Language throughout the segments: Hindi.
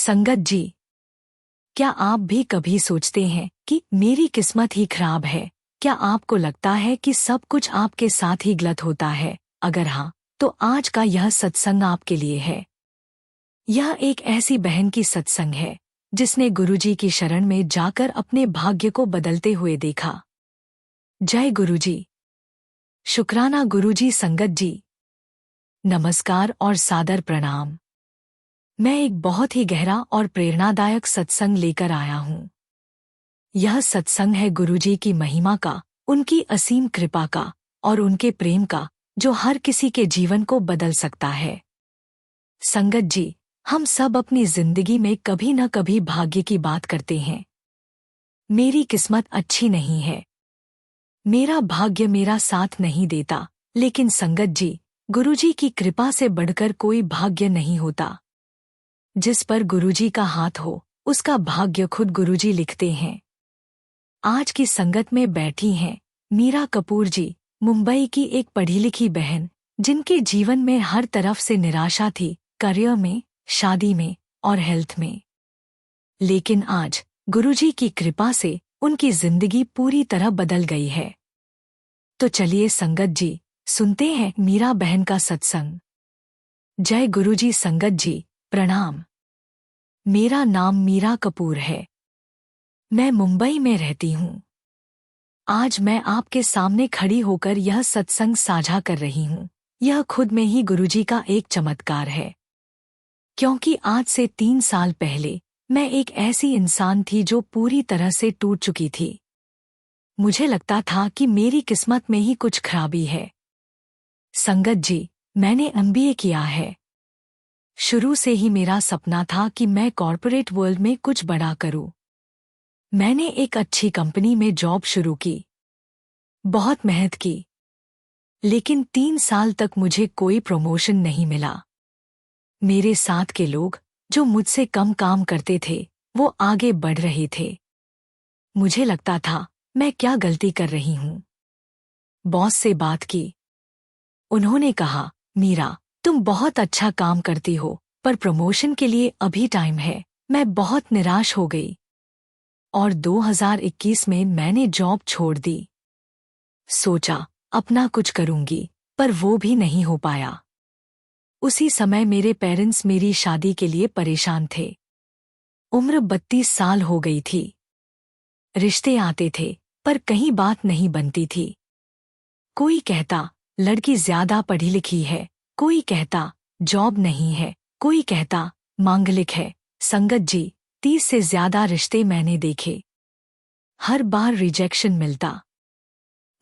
संगत जी, क्या आप भी कभी सोचते हैं कि मेरी किस्मत ही खराब है? क्या आपको लगता है कि सब कुछ आपके साथ ही गलत होता है? अगर हाँ, तो आज का यह सत्संग आपके लिए है। यह एक ऐसी बहन की सत्संग है जिसने गुरुजी की शरण में जाकर अपने भाग्य को बदलते हुए देखा। जय गुरुजी। शुक्राना गुरुजी। संगत जी, नमस्कार और सादर प्रणाम। मैं एक बहुत ही गहरा और प्रेरणादायक सत्संग लेकर आया हूँ। यह सत्संग है गुरुजी की महिमा का, उनकी असीम कृपा का और उनके प्रेम का, जो हर किसी के जीवन को बदल सकता है। संगत जी, हम सब अपनी जिंदगी में कभी न कभी भाग्य की बात करते हैं। मेरी किस्मत अच्छी नहीं है, मेरा भाग्य मेरा साथ नहीं देता। लेकिन संगत जी, गुरुजी की कृपा से बढ़कर कोई भाग्य नहीं होता। जिस पर गुरुजी का हाथ हो, उसका भाग्य खुद गुरुजी लिखते हैं। आज की संगत में बैठी हैं मीरा कपूर जी, मुंबई की एक पढ़ी लिखी बहन, जिनके जीवन में हर तरफ से निराशा थी, करियर में, शादी में और हेल्थ में। लेकिन आज गुरुजी की कृपा से उनकी जिंदगी पूरी तरह बदल गई है। तो चलिए संगत जी, सुनते हैं मीरा बहन का सत्संग। जय गुरुजी। संगत जी, प्रणाम। मेरा नाम मीरा कपूर है। मैं मुंबई में रहती हूँ। आज मैं आपके सामने खड़ी होकर यह सत्संग साझा कर रही हूँ। यह खुद में ही गुरुजी का एक चमत्कार है, क्योंकि आज से 3 साल पहले मैं एक ऐसी इंसान थी जो पूरी तरह से टूट चुकी थी। मुझे लगता था कि मेरी किस्मत में ही कुछ खराबी है। संगत जी, मैंने एमबीए किया है। शुरू से ही मेरा सपना था कि मैं कॉर्पोरेट वर्ल्ड में कुछ बड़ा करूं। मैंने एक अच्छी कंपनी में जॉब शुरू की, बहुत मेहनत की, लेकिन 3 साल तक मुझे कोई प्रमोशन नहीं मिला। मेरे साथ के लोग, जो मुझसे कम काम करते थे, वो आगे बढ़ रहे थे। मुझे लगता था मैं क्या गलती कर रही हूँ। बॉस से बात की। उन्होंने कहा, मीरा, तुम बहुत अच्छा काम करती हो, पर प्रमोशन के लिए अभी टाइम है। मैं बहुत निराश हो गई और 2021 में मैंने जॉब छोड़ दी। सोचा अपना कुछ करूंगी, पर वो भी नहीं हो पाया। उसी समय मेरे पेरेंट्स मेरी शादी के लिए परेशान थे। उम्र 32 साल हो गई थी। रिश्ते आते थे, पर कहीं बात नहीं बनती थी। कोई कहता लड़की ज्यादा पढ़ी लिखी है, कोई कहता जॉब नहीं है, कोई कहता मांगलिक है। संगत जी, 30 से ज्यादा रिश्ते मैंने देखे। हर बार रिजेक्शन मिलता।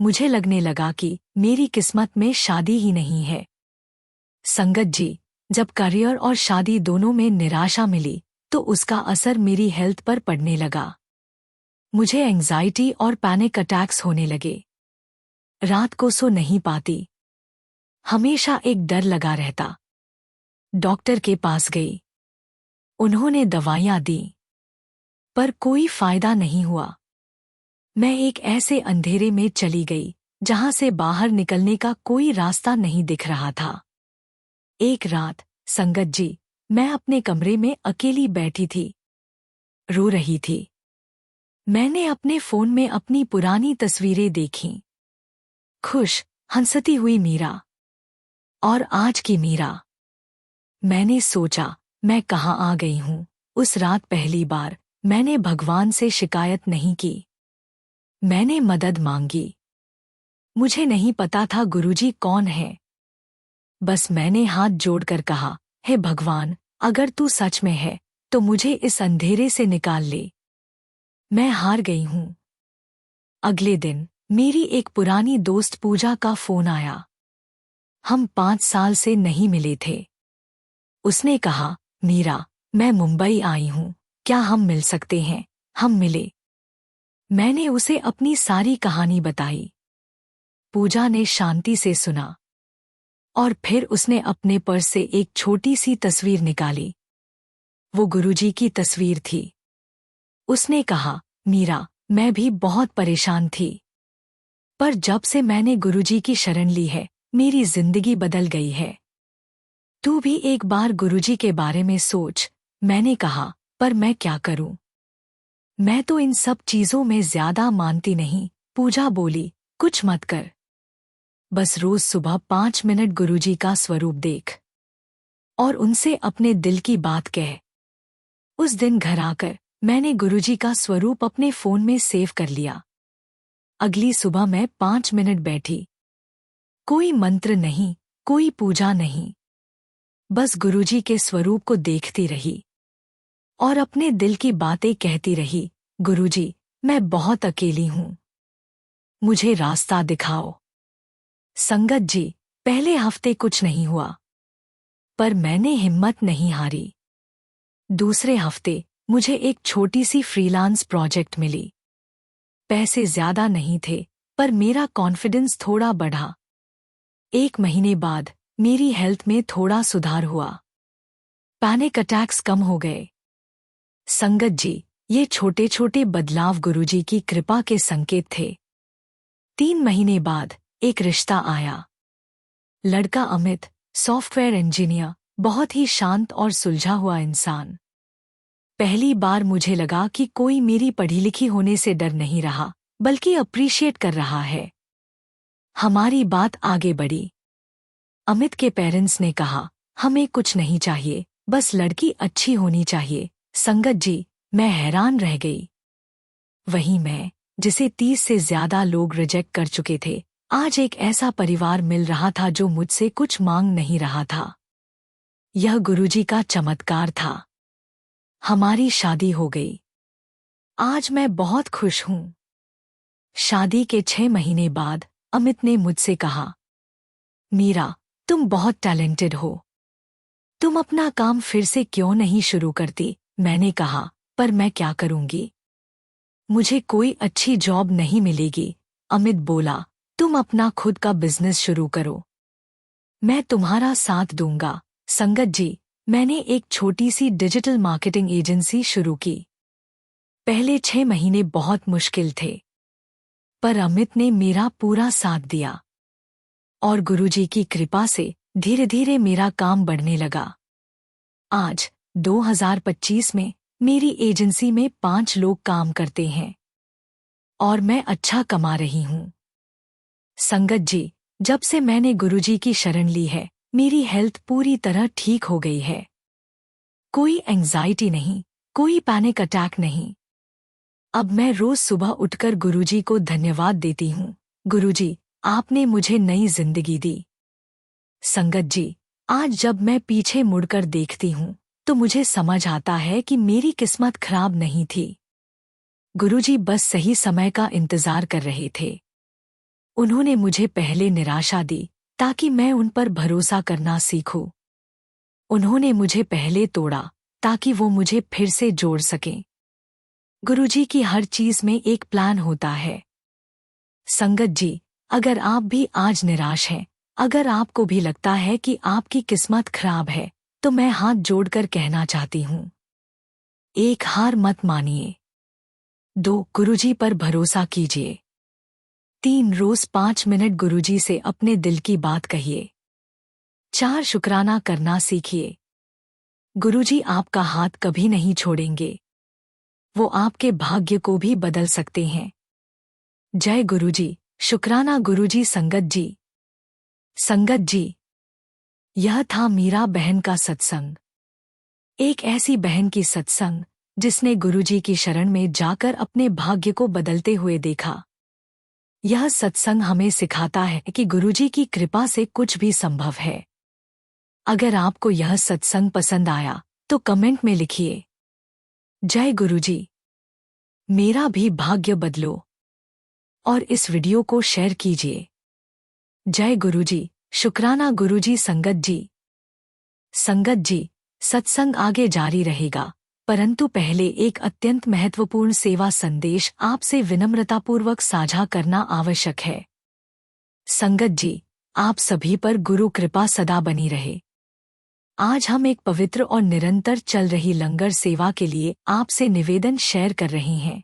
मुझे लगने लगा कि मेरी किस्मत में शादी ही नहीं है। संगत जी, जब करियर और शादी दोनों में निराशा मिली, तो उसका असर मेरी हेल्थ पर पड़ने लगा। मुझे एंजाइटी और पैनिक अटैक्स होने लगे। रात को सो नहीं पाती। हमेशा एक डर लगा रहता। डॉक्टर के पास गई। उन्होंने दवाइयां दी, पर कोई फायदा नहीं हुआ। मैं एक ऐसे अंधेरे में चली गई जहां से बाहर निकलने का कोई रास्ता नहीं दिख रहा था। एक रात, संगत जी, मैं अपने कमरे में अकेली बैठी थी, रो रही थी। मैंने अपने फोन में अपनी पुरानी तस्वीरें देखीं। खुश, हंसती हुई मीरा और आज की मीरा। मैंने सोचा, मैं कहाँ आ गई हूँ। उस रात पहली बार मैंने भगवान से शिकायत नहीं की। मैंने मदद मांगी। मुझे नहीं पता था गुरुजी कौन है। बस मैंने हाथ जोड़कर कहा, हे भगवान, अगर तू सच में है तो मुझे इस अंधेरे से निकाल ले। मैं हार गई हूँ। अगले दिन मेरी एक पुरानी दोस्त पूजा का फोन आया। हम 5 साल से नहीं मिले थे। उसने कहा, मीरा, मैं मुंबई आई हूँ, क्या हम मिल सकते हैं? हम मिले। मैंने उसे अपनी सारी कहानी बताई। पूजा ने शांति से सुना और फिर उसने अपने पर्स से एक छोटी सी तस्वीर निकाली। वो गुरुजी की तस्वीर थी। उसने कहा, मीरा, मैं भी बहुत परेशान थी, पर जब से मैंने गुरुजी की शरण ली है, मेरी जिंदगी बदल गई है। तू भी एक बार गुरुजी के बारे में सोच, मैंने कहा, पर मैं क्या करूं? मैं तो इन सब चीजों में ज्यादा मानती नहीं। पूजा बोली, कुछ मत कर। बस रोज सुबह 5 मिनट गुरुजी का स्वरूप देख और उनसे अपने दिल की बात कह। उस दिन घर आकर मैंने गुरुजी का स्वरूप अपने फोन में सेव कर लिया। अगली सुबह मैं 5 मिनट बैठी। कोई मंत्र नहीं, कोई पूजा नहीं, बस गुरुजी के स्वरूप को देखती रही और अपने दिल की बातें कहती रही। गुरुजी, मैं बहुत अकेली हूं, मुझे रास्ता दिखाओ। संगत जी, पहले हफ्ते कुछ नहीं हुआ, पर मैंने हिम्मत नहीं हारी। दूसरे हफ्ते मुझे एक छोटी सी फ्रीलांस प्रोजेक्ट मिली। पैसे ज्यादा नहीं थे, पर मेरा कॉन्फिडेंस थोड़ा बढ़ा। 1 महीने बाद मेरी हेल्थ में थोड़ा सुधार हुआ। पैनिक अटैक्स कम हो गए। संगत जी, ये छोटे छोटे बदलाव गुरुजी की कृपा के संकेत थे। 3 महीने बाद एक रिश्ता आया। लड़का अमित, सॉफ्टवेयर इंजीनियर, बहुत ही शांत और सुलझा हुआ इंसान। पहली बार मुझे लगा कि कोई मेरी पढ़ी लिखी होने से डर नहीं रहा, बल्कि अप्रिशिएट कर रहा है। हमारी बात आगे बढ़ी। अमित के पेरेंट्स ने कहा, हमें कुछ नहीं चाहिए, बस लड़की अच्छी होनी चाहिए। संगत जी, मैं हैरान रह गई। वहीं मैं, जिसे 30 से ज्यादा लोग रिजेक्ट कर चुके थे, आज एक ऐसा परिवार मिल रहा था जो मुझसे कुछ मांग नहीं रहा था। यह गुरुजी का चमत्कार था। हमारी शादी हो गई। आज मैं बहुत खुश हूं। शादी के 6 महीने बाद अमित ने मुझसे कहा, मीरा, तुम बहुत टैलेंटेड हो, तुम अपना काम फिर से क्यों नहीं शुरू करती? मैंने कहा, पर मैं क्या करूंगी? मुझे कोई अच्छी जॉब नहीं मिलेगी। अमित बोला, तुम अपना खुद का बिजनेस शुरू करो, मैं तुम्हारा साथ दूंगा। संगत जी, मैंने एक छोटी सी डिजिटल मार्केटिंग एजेंसी शुरू की। पहले 6 महीने बहुत मुश्किल थे, पर अमित ने मेरा पूरा साथ दिया और गुरुजी की कृपा से धीरे धीरे मेरा काम बढ़ने लगा। आज 2025 में मेरी एजेंसी में 5 लोग काम करते हैं और मैं अच्छा कमा रही हूं। संगत जी, जब से मैंने गुरुजी की शरण ली है, मेरी हेल्थ पूरी तरह ठीक हो गई है। कोई एंजाइटी नहीं, कोई पैनिक अटैक नहीं। अब मैं रोज सुबह उठकर गुरुजी को धन्यवाद देती हूँ। गुरुजी, आपने मुझे नई जिंदगी दी। संगत जी, आज जब मैं पीछे मुड़कर देखती हूँ, तो मुझे समझ आता है कि मेरी किस्मत खराब नहीं थी। गुरुजी बस सही समय का इंतजार कर रहे थे। उन्होंने मुझे पहले निराशा दी, ताकि मैं उन पर भरोसा करना सीखूं। उन्होंने मुझे पहले तोड़ा, ताकि वो मुझे फिर से जोड़ सकें। गुरुजी की हर चीज में एक प्लान होता है। संगत जी, अगर आप भी आज निराश हैं, अगर आपको भी लगता है कि आपकी किस्मत खराब है, तो मैं हाथ जोड़कर कहना चाहती हूँ, 1, हार मत मानिए। 2, गुरुजी पर भरोसा कीजिए। 3, रोज 5 मिनट गुरुजी से अपने दिल की बात कहिए। 4, शुक्राना करना सीखिए। गुरुजी आपका हाथ कभी नहीं छोड़ेंगे। वो आपके भाग्य को भी बदल सकते हैं। जय गुरुजी, शुक्राना गुरुजी। संगत जी, संगत जी, यह था मीरा बहन का सत्संग। एक ऐसी बहन की सत्संग जिसने गुरुजी की शरण में जाकर अपने भाग्य को बदलते हुए देखा। यह सत्संग हमें सिखाता है कि गुरुजी की कृपा से कुछ भी संभव है। अगर आपको यह सत्संग पसंद आया तो कमेंट में लिखिए, जय गुरुजी, मेरा भी भाग्य बदलो, और इस वीडियो को शेयर कीजिए। जय गुरुजी, शुक्राना गुरुजी। संगत जी, संगत जी, सत्संग आगे जारी रहेगा, परंतु पहले एक अत्यंत महत्वपूर्ण सेवा संदेश आपसे विनम्रतापूर्वक साझा करना आवश्यक है। संगत जी, आप सभी पर गुरु कृपा सदा बनी रहे। आज हम एक पवित्र और निरंतर चल रही लंगर सेवा के लिए आपसे निवेदन शेयर कर रहे हैं।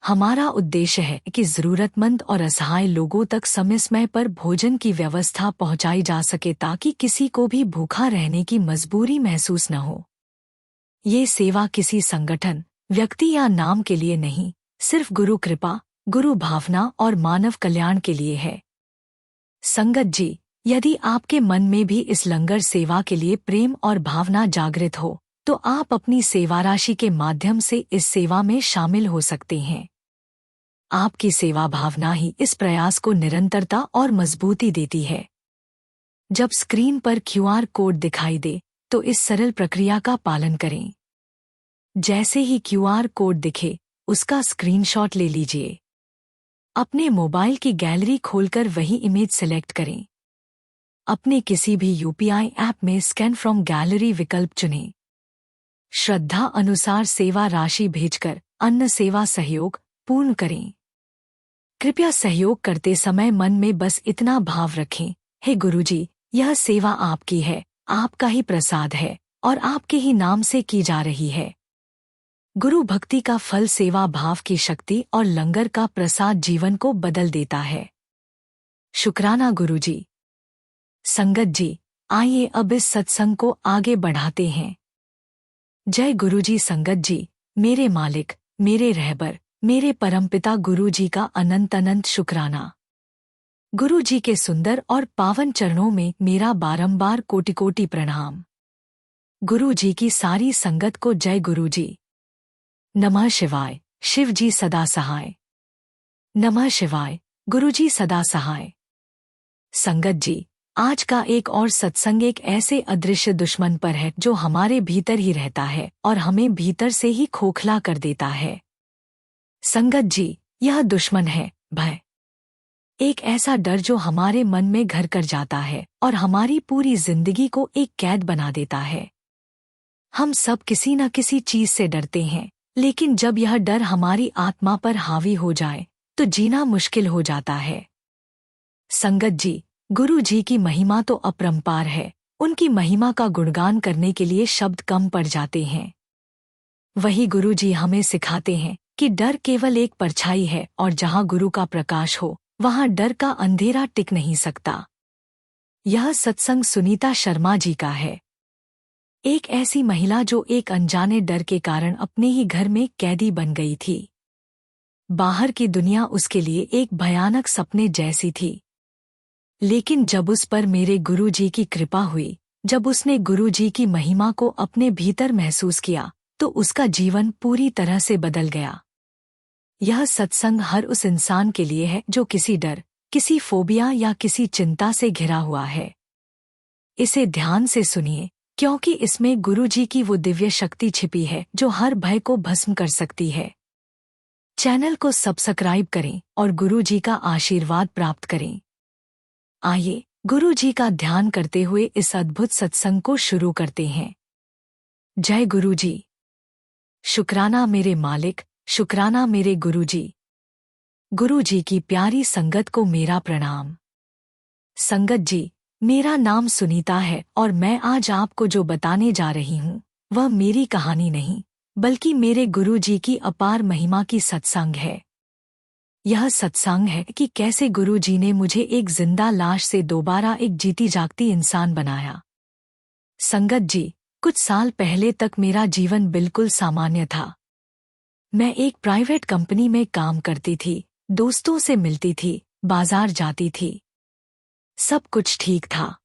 हमारा उद्देश्य है कि जरूरतमंद और असहाय लोगों तक समय समय पर भोजन की व्यवस्था पहुंचाई जा सके, ताकि किसी को भी भूखा रहने की मजबूरी महसूस न हो। ये सेवा किसी संगठन, व्यक्ति या नाम के लिए नहीं, सिर्फ गुरु कृपा, गुरु भावना और मानव कल्याण के लिए है। संगत जी, यदि आपके मन में भी इस लंगर सेवा के लिए प्रेम और भावना जागृत हो, तो आप अपनी सेवा राशि के माध्यम से इस सेवा में शामिल हो सकते हैं। आपकी सेवा भावना ही इस प्रयास को निरंतरता और मजबूती देती है। जब स्क्रीन पर क्यूआर कोड दिखाई दे, तो इस सरल प्रक्रिया का पालन करें। जैसे ही क्यूआर कोड दिखे, उसका स्क्रीनशॉट ले लीजिए। अपने मोबाइल की गैलरी खोलकर वही इमेज सिलेक्ट करें। अपने किसी भी यूपीआई ऐप में स्कैन फ्रॉम गैलरी विकल्प चुनें। श्रद्धा अनुसार सेवा राशि भेजकर अन्न सेवा सहयोग पूर्ण करें। कृपया सहयोग करते समय मन में बस इतना भाव रखें, हे गुरुजी, यह सेवा आपकी है, आपका ही प्रसाद है और आपके ही नाम से की जा रही है। गुरु भक्ति का फल सेवा भाव की शक्ति और लंगर का प्रसाद जीवन को बदल देता है। शुक्राना गुरुजी। संगत जी, आइए अब इस सत्संग को आगे बढ़ाते हैं। जय गुरुजी। संगत जी, मेरे मालिक, मेरे रहबर, मेरे परमपिता गुरुजी का अनंत अनंत शुक्राना। गुरुजी के सुंदर और पावन चरणों में मेरा बारंबार कोटि कोटि प्रणाम। गुरुजी की सारी संगत को जय गुरुजी। नमः शिवाय। शिव जी सदा सहाय। नमः शिवाय। गुरुजी सदा सहाय। संगत जी, आज का एक और सत्संग एक ऐसे अदृश्य दुश्मन पर है जो हमारे भीतर ही रहता है और हमें भीतर से ही खोखला कर देता है। संगत जी, यह दुश्मन है भय। एक ऐसा डर जो हमारे मन में घर कर जाता है और हमारी पूरी जिंदगी को एक कैद बना देता है। हम सब किसी न किसी चीज से डरते हैं, लेकिन जब यह डर हमारी आत्मा पर हावी हो जाए तो जीना मुश्किल हो जाता है। संगत जी, गुरु जी की महिमा तो अपरंपार है, उनकी महिमा का गुणगान करने के लिए शब्द कम पड़ जाते हैं। वही गुरु जी हमें सिखाते हैं कि डर केवल एक परछाई है और जहाँ गुरु का प्रकाश हो, वहाँ डर का अंधेरा टिक नहीं सकता। यह सत्संग सुनीता शर्मा जी का है। एक ऐसी महिला जो एक अनजाने डर के कारण अपने ही घर में कैदी बन गई थी। बाहर की दुनिया उसके लिए एक भयानक सपने जैसी थी। लेकिन जब उस पर मेरे गुरुजी की कृपा हुई, जब उसने गुरुजी की महिमा को अपने भीतर महसूस किया, तो उसका जीवन पूरी तरह से बदल गया। यह सत्संग हर उस इंसान के लिए है जो किसी डर, किसी फोबिया या किसी चिंता से घिरा हुआ है। इसे ध्यान से सुनिए, क्योंकि इसमें गुरुजी की वो दिव्य शक्ति छिपी है जो हर भय को भस्म कर सकती है। चैनल को सब्सक्राइब करें और गुरुजी का आशीर्वाद प्राप्त करें। आइए गुरुजी का ध्यान करते हुए इस अद्भुत सत्संग को शुरू करते हैं। जय गुरुजी। शुक्राना मेरे मालिक, शुक्राना मेरे गुरुजी। गुरुजी की प्यारी संगत को मेरा प्रणाम। संगत जी, मेरा नाम सुनीता है और मैं आज आपको जो बताने जा रही हूँ वह मेरी कहानी नहीं, बल्कि मेरे गुरुजी की अपार महिमा की सत्संग है। यह सत्संग है कि कैसे गुरुजी ने मुझे एक जिंदा लाश से दोबारा एक जीती जागती इंसान बनाया। संगत जी, कुछ साल पहले तक मेरा जीवन बिल्कुल सामान्य था। मैं एक प्राइवेट कंपनी में काम करती थी, दोस्तों से मिलती थी, बाजार जाती थी। सब कुछ ठीक था।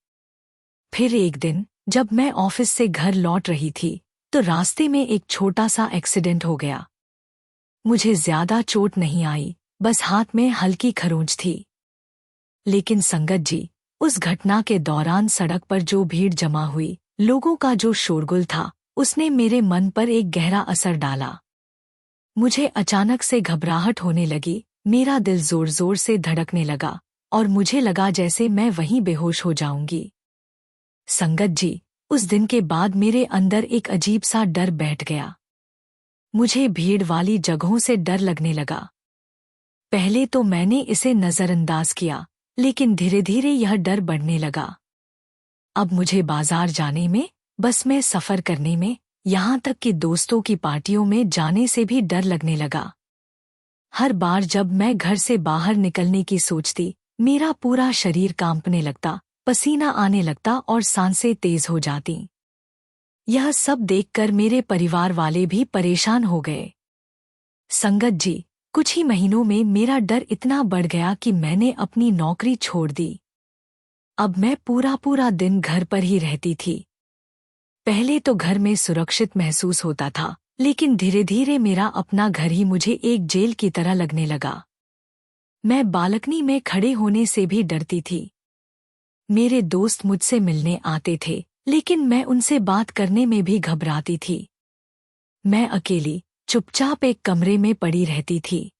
फिर एक दिन जब मैं ऑफिस से घर लौट रही थी, तो रास्ते में एक छोटा सा एक्सीडेंट हो गया। मुझे ज्यादा चोट नहीं आई, बस हाथ में हल्की खरोंच थी। लेकिन संगत जी, उस घटना के दौरान सड़क पर जो भीड़ जमा हुई, लोगों का जो शोरगुल था, उसने मेरे मन पर एक गहरा असर डाला। मुझे अचानक से घबराहट होने लगी, मेरा दिल जोर जोर से धड़कने लगा और मुझे लगा जैसे मैं वहीं बेहोश हो जाऊंगी। संगत जी, उस दिन के बाद मेरे अंदर एक अजीब सा डर बैठ गया। मुझे भीड़ वाली जगहों से डर लगने लगा। पहले तो मैंने इसे नजरअंदाज किया, लेकिन धीरे धीरे यह डर बढ़ने लगा। अब मुझे बाजार जाने में, बस में सफर करने में, यहाँ तक कि दोस्तों की पार्टियों में जाने से भी डर लगने लगा। हर बार जब मैं घर से बाहर निकलने की सोचती, मेरा पूरा शरीर कांपने लगता, पसीना आने लगता और सांसें तेज हो जाती। यह सब देखकर मेरे परिवार वाले भी परेशान हो गए। संगत जी, कुछ ही महीनों में मेरा डर इतना बढ़ गया कि मैंने अपनी नौकरी छोड़ दी। अब मैं पूरा पूरा दिन घर पर ही रहती थी। पहले तो घर में सुरक्षित महसूस होता था, लेकिन धीरे धीरे मेरा अपना घर ही मुझे एक जेल की तरह लगने लगा। मैं बालकनी में खड़े होने से भी डरती थी। मेरे दोस्त मुझसे मिलने आते थे, लेकिन मैं उनसे बात करने में भी घबराती थी। मैं अकेली चुपचाप एक कमरे में पड़ी रहती थी।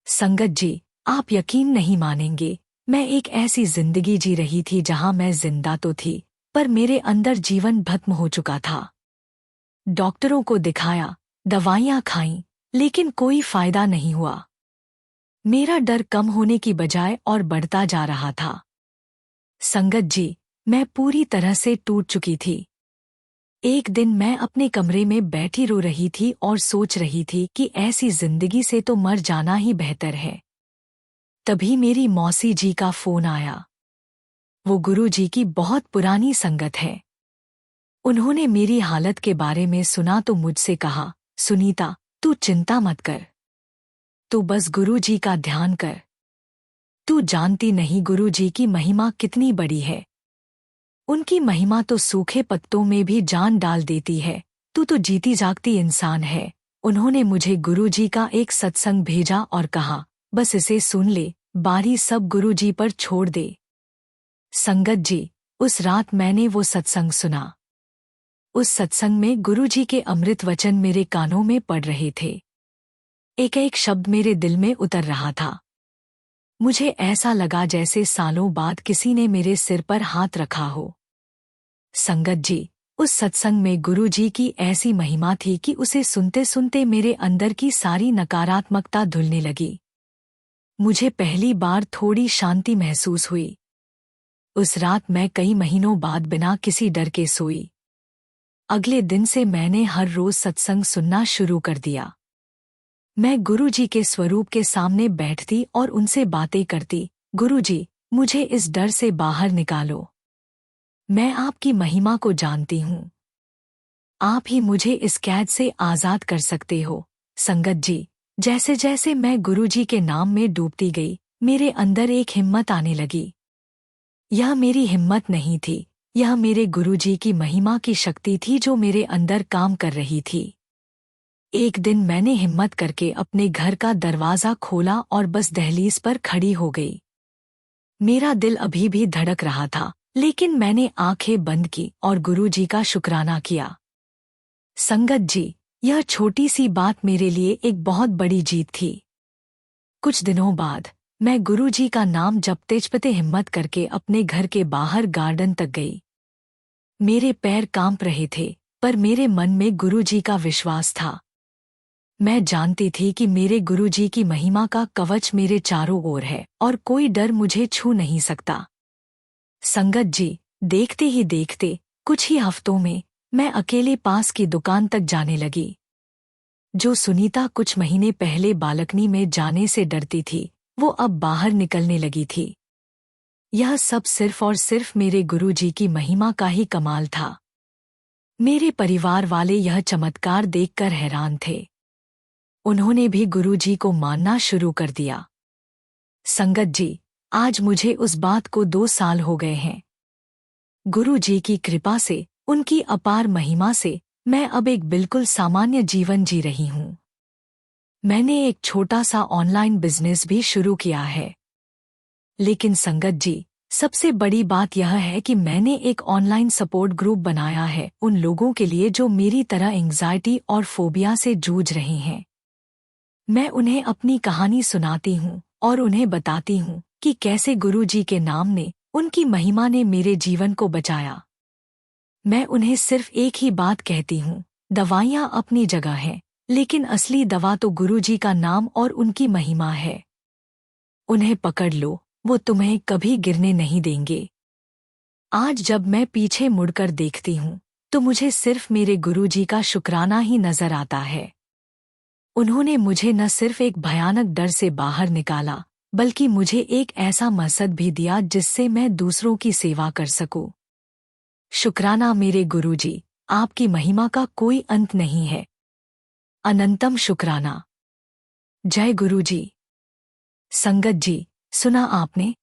संगत जी, आप यकीन नहीं मानेंगे, मैं एक ऐसी जिंदगी जी रही थी जहां मैं जिंदा तो थी, पर मेरे अंदर जीवन भस्म हो चुका था। डॉक्टरों को दिखाया, दवाइयां खाईं, लेकिन कोई फायदा नहीं हुआ। मेरा डर कम होने की बजाय और बढ़ता जा रहा था। संगत जी, मैं पूरी तरह से टूट चुकी थी। एक दिन मैं अपने कमरे में बैठी रो रही थी और सोच रही थी कि ऐसी जिंदगी से तो मर जाना ही बेहतर है। तभी मेरी मौसी जी का फोन आया। वो गुरु जी की बहुत पुरानी संगत है। उन्होंने मेरी हालत के बारे में सुना तो मुझसे कहा, सुनीता, तू चिंता मत कर, तू बस गुरु जी का ध्यान कर। तू जानती नहीं गुरु जी की महिमा कितनी बड़ी है। उनकी महिमा तो सूखे पत्तों में भी जान डाल देती है। तू तो जीती जागती इंसान है। उन्होंने मुझे गुरुजी का एक सत्संग भेजा और कहा, बस इसे सुन ले, बारी सब गुरुजी पर छोड़ दे। संगत जी, उस रात मैंने वो सत्संग सुना। उस सत्संग में गुरुजी के अमृत वचन मेरे कानों में पड़ रहे थे। एक एक शब्द मेरे दिल में उतर रहा था। मुझे ऐसा लगा जैसे सालों बाद किसी ने मेरे सिर पर हाथ रखा हो। संगत जी, उस सत्संग में गुरु जी की ऐसी महिमा थी कि उसे सुनते सुनते मेरे अंदर की सारी नकारात्मकता धुलने लगी। मुझे पहली बार थोड़ी शांति महसूस हुई। उस रात मैं कई महीनों बाद बिना किसी डर के सोई। अगले दिन से मैंने हर रोज सत्संग सुनना शुरू कर दिया। मैं गुरु जी के स्वरूप के सामने बैठती और उनसे बातें करती, गुरु जी, मुझे इस डर से बाहर निकालो। मैं आपकी महिमा को जानती हूँ। आप ही मुझे इस कैद से आजाद कर सकते हो। संगत जी, जैसे जैसे मैं गुरु जी के नाम में डूबती गई, मेरे अंदर एक हिम्मत आने लगी। यह मेरी हिम्मत नहीं थी, यह मेरे गुरु जी की महिमा की शक्ति थी जो मेरे अंदर काम कर रही थी। एक दिन मैंने हिम्मत करके अपने घर का दरवाज़ा खोला और बस दहलीज पर खड़ी हो गई। मेरा दिल अभी भी धड़क रहा था, लेकिन मैंने आंखें बंद की और गुरु जी का शुक्राना किया। संगत जी, यह छोटी सी बात मेरे लिए एक बहुत बड़ी जीत थी। कुछ दिनों बाद मैं गुरु जी का नाम जपते जपते हिम्मत करके अपने घर के बाहर गार्डन तक गई। मेरे पैर कांप रहे थे, पर मेरे मन में गुरु जी का विश्वास था। मैं जानती थी कि मेरे गुरु जी की महिमा का कवच मेरे चारों ओर है और कोई डर मुझे छू नहीं सकता। संगत जी, देखते ही देखते कुछ ही हफ्तों में मैं अकेले पास की दुकान तक जाने लगी। जो सुनीता कुछ महीने पहले बालकनी में जाने से डरती थी, वो अब बाहर निकलने लगी थी। यह सब सिर्फ और सिर्फ मेरे गुरु जी की महिमा का ही कमाल था। मेरे परिवार वाले यह चमत्कार देखकर हैरान थे। उन्होंने भी गुरुजी को मानना शुरू कर दिया। संगत जी, आज मुझे उस बात को 2 साल हो गए हैं। गुरुजी की कृपा से, उनकी अपार महिमा से मैं अब एक बिल्कुल सामान्य जीवन जी रही हूँ। मैंने एक छोटा सा ऑनलाइन बिजनेस भी शुरू किया है। लेकिन संगत जी, सबसे बड़ी बात यह है कि मैंने एक ऑनलाइन सपोर्ट ग्रुप बनाया है उन लोगों के लिए जो मेरी तरह एंग्जाइटी और फोबिया से जूझ रहे हैं। मैं उन्हें अपनी कहानी सुनाती हूँ और उन्हें बताती हूँ कि कैसे गुरु जी के नाम ने, उनकी महिमा ने मेरे जीवन को बचाया। मैं उन्हें सिर्फ एक ही बात कहती हूँ, दवाइयाँ अपनी जगह हैं, लेकिन असली दवा तो गुरु जी का नाम और उनकी महिमा है। उन्हें पकड़ लो, वो तुम्हें कभी गिरने नहीं देंगे। आज जब मैं पीछे मुड़कर देखती हूँ, तो मुझे सिर्फ मेरे गुरु जी का शुक्राना ही नजर आता है। उन्होंने मुझे न सिर्फ एक भयानक डर से बाहर निकाला, बल्कि मुझे एक ऐसा मकसद भी दिया जिससे मैं दूसरों की सेवा कर सकूं। शुक्राना मेरे गुरुजी, आपकी महिमा का कोई अंत नहीं है। अनंतम शुक्राना। जय गुरु जी। संगत जी, सुना आपने?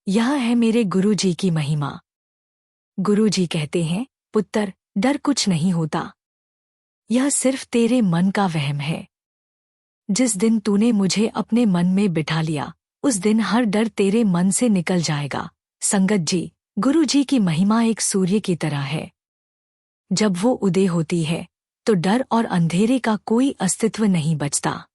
यह है मेरे गुरु जी की महिमा। गुरु जी कहते हैं, पुत्र, डर कुछ नहीं होता। यह सिर्फ तेरे मन का वहम है। जिस दिन तूने मुझे अपने मन में बिठा लिया, उस दिन हर डर तेरे मन से निकल जाएगा। संगत जी, गुरु जी की महिमा एक सूर्य की तरह है। जब वो उदय होती है तो डर और अंधेरे का कोई अस्तित्व नहीं बचता।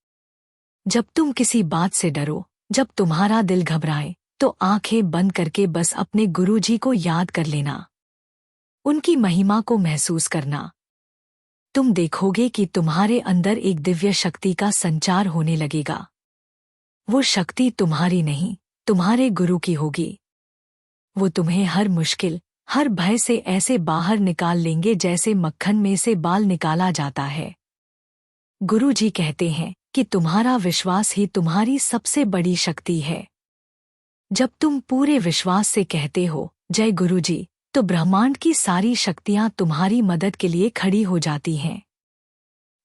जब तुम किसी बात से डरो, जब तुम्हारा दिल घबराए, तो आंखें बंद करके बस अपने गुरु जी को याद कर लेना। उनकी महिमा को महसूस करना। तुम देखोगे कि तुम्हारे अंदर एक दिव्य शक्ति का संचार होने लगेगा। वो शक्ति तुम्हारी नहीं, तुम्हारे गुरु की होगी। वो तुम्हें हर मुश्किल, हर भय से ऐसे बाहर निकाल लेंगे जैसे मक्खन में से बाल निकाला जाता है। गुरु जी कहते हैं कि तुम्हारा विश्वास ही तुम्हारी सबसे बड़ी शक्ति है। जब तुम पूरे विश्वास से कहते हो, जय गुरु जी, तो ब्रह्मांड की सारी शक्तियां तुम्हारी मदद के लिए खड़ी हो जाती हैं।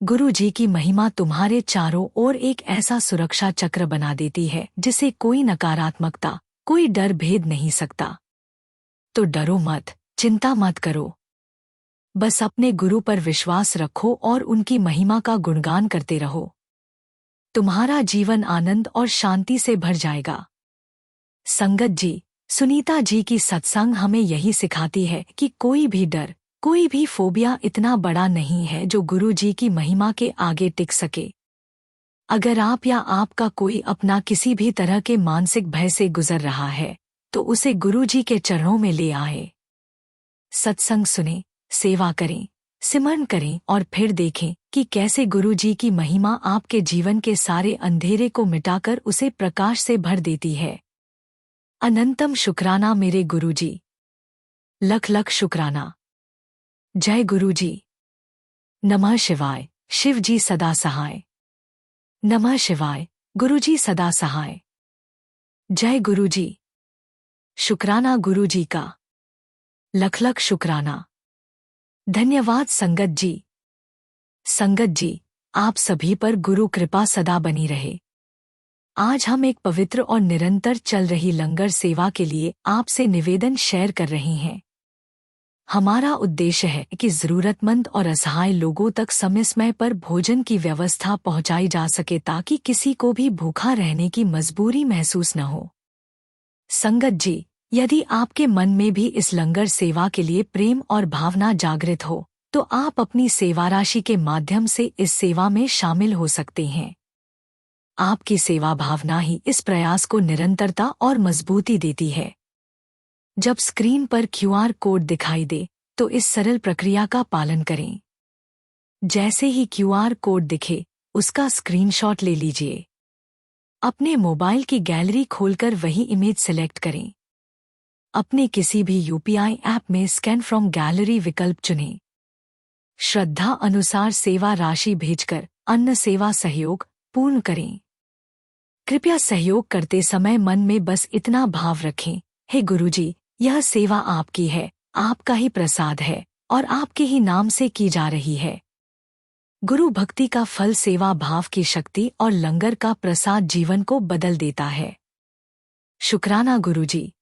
गुरु जी की महिमा तुम्हारे चारों ओर एक ऐसा सुरक्षा चक्र बना देती है जिसे कोई नकारात्मकता, कोई डर भेद नहीं सकता। तो डरो मत, चिंता मत करो। बस अपने गुरु पर विश्वास रखो और उनकी महिमा का गुणगान करते रहो। तुम्हारा जीवन आनंद और शांति से भर जाएगा। संगत जी, सुनीता जी की सत्संग हमें यही सिखाती है कि कोई भी डर, कोई भी फोबिया इतना बड़ा नहीं है जो गुरु जी की महिमा के आगे टिक सके। अगर आप या आपका कोई अपना किसी भी तरह के मानसिक भय से गुजर रहा है, तो उसे गुरु जी के चरणों में ले आए। सत्संग सुने, सेवा करें, सिमरन करें और फिर देखें कि कैसे गुरु जी की महिमा आपके जीवन के सारे अंधेरे को मिटाकर उसे प्रकाश से भर देती है। अनंतम शुक्राना मेरे गुरु जी। लख लख शुक्राना। जय गुरु जी। नमः शिवाय। शिव जी सदा सहाय। नमः शिवाय। गुरु जी सदा सहाय। जय गुरु जी। शुक्राना गुरु जी का। लख लख शुक्राना। धन्यवाद संगत जी। संगत जी, आप सभी पर गुरु कृपा सदा बनी रहे। आज हम एक पवित्र और निरंतर चल रही लंगर सेवा के लिए आपसे निवेदन शेयर कर रहे हैं। हमारा उद्देश्य है कि जरूरतमंद और असहाय लोगों तक समय समय पर भोजन की व्यवस्था पहुंचाई जा सके ताकि किसी को भी भूखा रहने की मजबूरी महसूस न हो। संगत जी, यदि आपके मन में भी इस लंगर सेवा के लिए प्रेम और भावना जागृत हो, तो आप अपनी सेवा राशि के माध्यम से इस सेवा में शामिल हो सकते हैं। आपकी सेवा भावना ही इस प्रयास को निरंतरता और मजबूती देती है। जब स्क्रीन पर क्यूआर कोड दिखाई दे, तो इस सरल प्रक्रिया का पालन करें। जैसे ही क्यूआर कोड दिखे, उसका स्क्रीनशॉट ले लीजिए। अपने मोबाइल की गैलरी खोलकर वही इमेज सिलेक्ट करें। अपने किसी भी यूपीआई ऐप में स्कैन फ्रॉम गैलरी विकल्प चुनें। श्रद्धा अनुसार सेवा राशि भेजकर अन्न सेवा सहयोग पूर्ण करें। कृपया सहयोग करते समय मन में बस इतना भाव रखें, हे गुरुजी, यह सेवा आपकी है, आपका ही प्रसाद है और आपके ही नाम से की जा रही है। गुरु भक्ति का फल सेवा भाव की शक्ति और लंगर का प्रसाद जीवन को बदल देता है। शुक्राना गुरुजी।